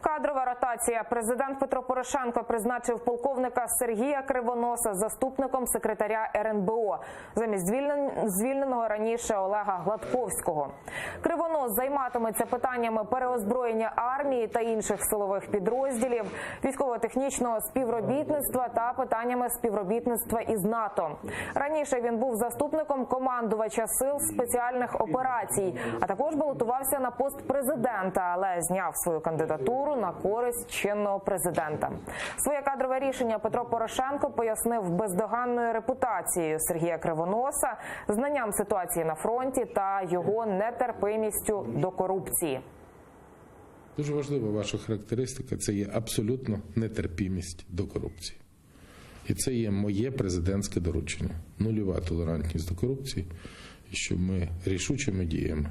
Кадрова ротація. Президент Петро Порошенко призначив полковника Сергія Кривоноса заступником секретаря РНБО замість звільненого раніше Олега Гладковського. Кривонос займатиметься питаннями переозброєння армії та інших силових підрозділів, військово-технічного співробітництва та питаннями співробітництва із НАТО. Раніше він був заступником командувача сил спеціальних операцій, а також балотувався на пост президента, але зняв свою кандидатуру на користь чинного президента. Своє кадрове рішення Петро Порошенко пояснив бездоганною репутацією Сергія Кривоноса, знанням ситуації на фронті та його нетерпимістю до корупції. Дуже важлива ваша характеристика – це є абсолютно нетерпімість до корупції. І це є моє президентське доручення – нульова толерантність до корупції, і щоб ми рішучими діями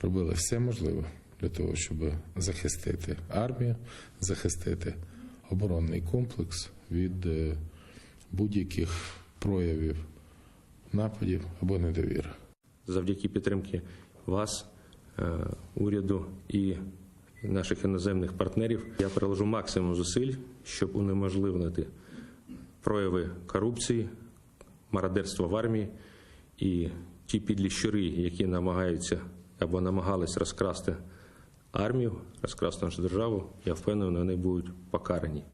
робили все можливе для того, щоб захистити армію, захистити оборонний комплекс від будь-яких проявів нападів або недовіри. Завдяки підтримки вас, уряду і наших іноземних партнерів я приложу максимум зусиль, щоб унеможливити прояви корупції, мародерства в армії і ті підлі щури, які намагаються або намагались розкрасти армію, розкрасти нашу державу, я впевнений, вони будуть покарані.